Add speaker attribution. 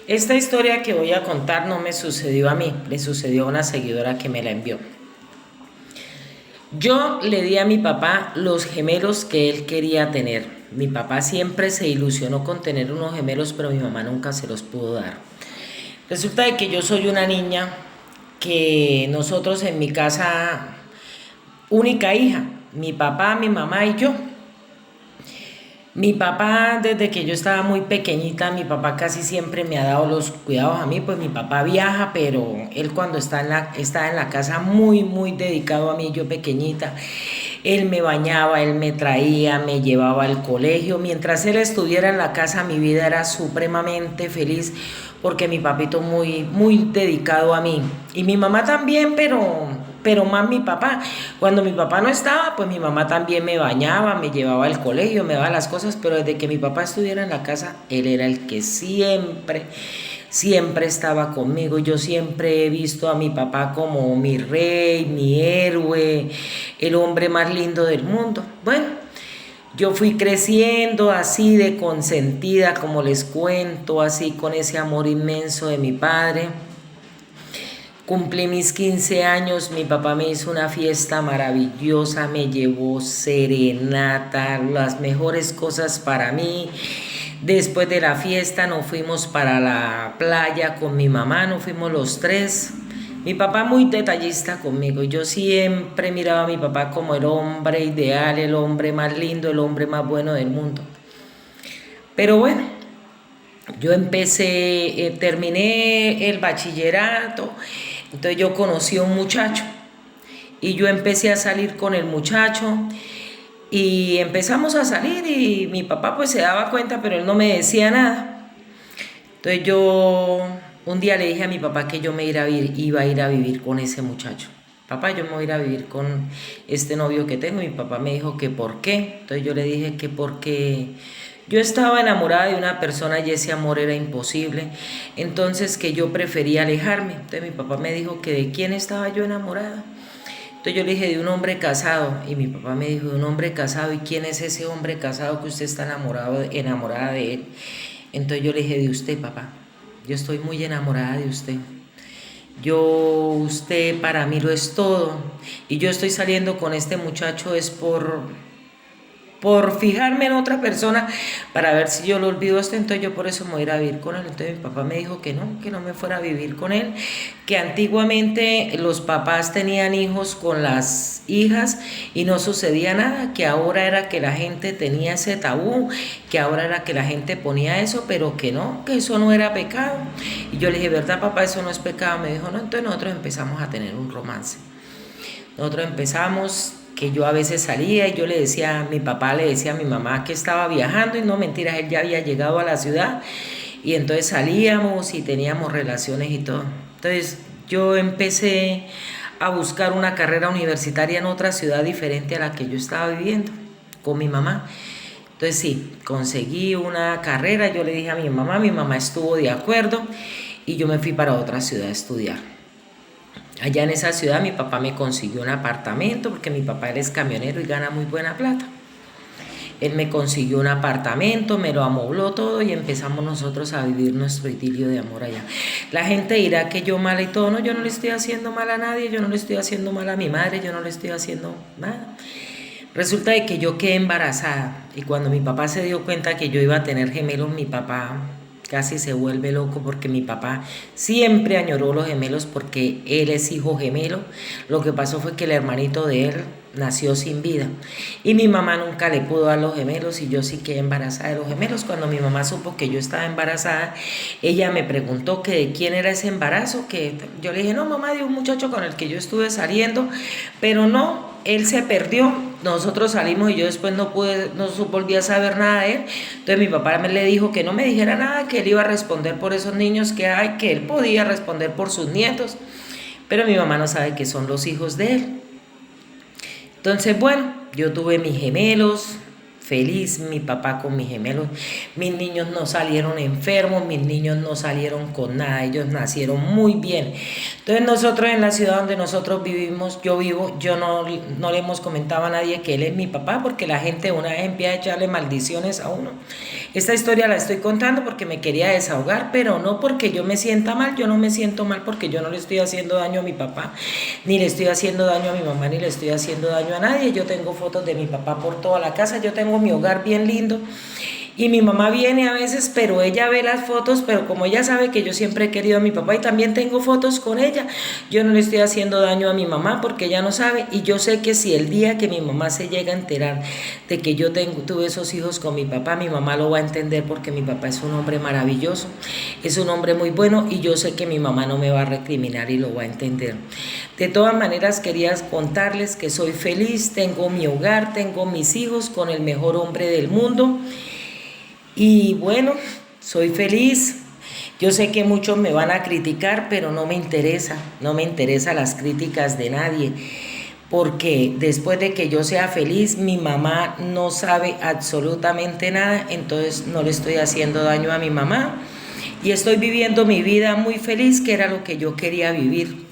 Speaker 1: Esta historia que voy a contar no me sucedió a mí, le sucedió a una seguidora que me la envió. Yo le di a mi papá los gemelos que él quería tener. Mi papá siempre se ilusionó con tener unos gemelos, pero mi mamá nunca se los pudo dar. Resulta de que yo soy una niña que nosotros en mi casa, única hija, mi papá, mi mamá y yo. Mi papá, desde que yo estaba muy pequeñita, mi papá casi siempre me ha dado los cuidados a mí, pues mi papá viaja, pero él cuando está en la casa muy dedicado a mí, yo pequeñita, él me bañaba, él me traía, me llevaba al colegio. Mientras él estuviera en la casa, mi vida era supremamente feliz porque mi papito muy dedicado a mí. Y mi mamá también, pero más mi papá. Cuando mi papá no estaba, pues mi mamá también me bañaba, me llevaba al colegio, me daba las cosas, pero desde que mi papá estuviera en la casa, él era el que siempre estaba conmigo. Yo siempre he visto a mi papá como mi rey, mi héroe, el hombre más lindo del mundo. Bueno, yo fui creciendo así de consentida, como les cuento, así con ese amor inmenso de mi padre. Cumplí mis 15 años, mi papá me hizo una fiesta maravillosa, me llevó serenata, las mejores cosas para mí. Después de la fiesta nos fuimos para la playa con mi mamá, nos fuimos los tres. Mi papá muy detallista conmigo, yo siempre miraba a mi papá como el hombre ideal, el hombre más lindo, el hombre más bueno del mundo. Pero bueno, terminé el bachillerato, entonces yo conocí a un muchacho y yo empecé a salir con el muchacho y empezamos a salir y mi papá pues se daba cuenta, pero él no me decía nada. Entonces yo un día le dije a mi papá que yo iba a ir a vivir con ese muchacho. Papá, yo me voy a ir a vivir con este novio que tengo. Y mi papá me dijo que por qué. Entonces yo le dije que porque yo estaba enamorada de una persona y ese amor era imposible. Entonces que yo prefería alejarme. Entonces mi papá me dijo que de quién estaba yo enamorada. Entonces yo le dije de un hombre casado y mi papá me dijo de un hombre casado. ¿Y quién es ese hombre casado que usted está enamorada de él? Entonces yo le dije de usted, papá. Yo estoy muy enamorada de usted. Usted para mí lo es todo. Y yo estoy saliendo con este muchacho es por fijarme en otra persona para ver si yo lo olvido a este. Entonces yo por eso me voy a ir a vivir con él. Entonces mi papá me dijo que no me fuera a vivir con él, que antiguamente los papás tenían hijos con las hijas y no sucedía nada, que ahora era que la gente tenía ese tabú, que ahora era que la gente ponía eso, pero que no, que eso no era pecado. Y yo le dije, ¿verdad, papá? Eso no es pecado. Me dijo, no. Entonces nosotros empezamos a tener un romance. Nosotros empezamos, que yo a veces salía y yo le decía, mi papá le decía a mi mamá que estaba viajando y no mentiras, él ya había llegado a la ciudad y entonces salíamos y teníamos relaciones y todo. Entonces yo empecé a buscar una carrera universitaria en otra ciudad diferente a la que yo estaba viviendo con mi mamá. Entonces sí, conseguí una carrera, yo le dije a mi mamá estuvo de acuerdo y yo me fui para otra ciudad a estudiar. Allá en esa ciudad mi papá me consiguió un apartamento porque mi papá él es camionero y gana muy buena plata. Él me consiguió un apartamento, me lo amobló todo y empezamos nosotros a vivir nuestro idilio de amor allá. La gente dirá que yo mala y todo, no, yo no le estoy haciendo mal a nadie, yo no le estoy haciendo mal a mi madre, yo no le estoy haciendo nada. Resulta de que yo quedé embarazada y cuando mi papá se dio cuenta que yo iba a tener gemelos, mi papá casi se vuelve loco porque mi papá siempre añoró los gemelos porque él es hijo gemelo. Lo que pasó fue que el hermanito de él nació sin vida y mi mamá nunca le pudo dar los gemelos y yo sí quedé embarazada de los gemelos. Cuando mi mamá supo que yo estaba embarazada, ella me preguntó que de quién era ese embarazo, que yo le dije, no mamá, de un muchacho con el que yo estuve saliendo, pero no, él se perdió, nosotros salimos y yo después no volví a saber nada de él. Entonces mi papá me le dijo que no me dijera nada, que él iba a responder por esos niños que hay, que él podía responder por sus nietos, pero mi mamá no sabe que son los hijos de él. Entonces bueno, yo tuve mis gemelos, feliz, mi papá con mis gemelos, mis niños no salieron enfermos, mis niños no salieron con nada, ellos nacieron muy bien. Entonces nosotros en la ciudad donde nosotros vivimos, yo vivo, yo no le hemos comentado a nadie que él es mi papá, porque la gente una vez empieza a echarle maldiciones a uno. Esta historia la estoy contando porque me quería desahogar, pero no porque yo me sienta mal, yo no me siento mal porque yo no le estoy haciendo daño a mi papá, ni le estoy haciendo daño a mi mamá, ni le estoy haciendo daño a nadie. Yo tengo fotos de mi papá por toda la casa, yo tengo mi hogar bien lindo. Y mi mamá viene a veces, pero ella ve las fotos, pero como ella sabe que yo siempre he querido a mi papá y también tengo fotos con ella, yo no le estoy haciendo daño a mi mamá porque ella no sabe. Y yo sé que si el día que mi mamá se llega a enterar de que tuve esos hijos con mi papá, mi mamá lo va a entender porque mi papá es un hombre maravilloso, es un hombre muy bueno y yo sé que mi mamá no me va a recriminar y lo va a entender. De todas maneras, quería contarles que soy feliz, tengo mi hogar, tengo mis hijos con el mejor hombre del mundo. Y bueno, soy feliz. Yo sé que muchos me van a criticar, pero no me interesa, no me interesan las críticas de nadie, porque después de que yo sea feliz, mi mamá no sabe absolutamente nada, entonces no le estoy haciendo daño a mi mamá y estoy viviendo mi vida muy feliz, que era lo que yo quería vivir.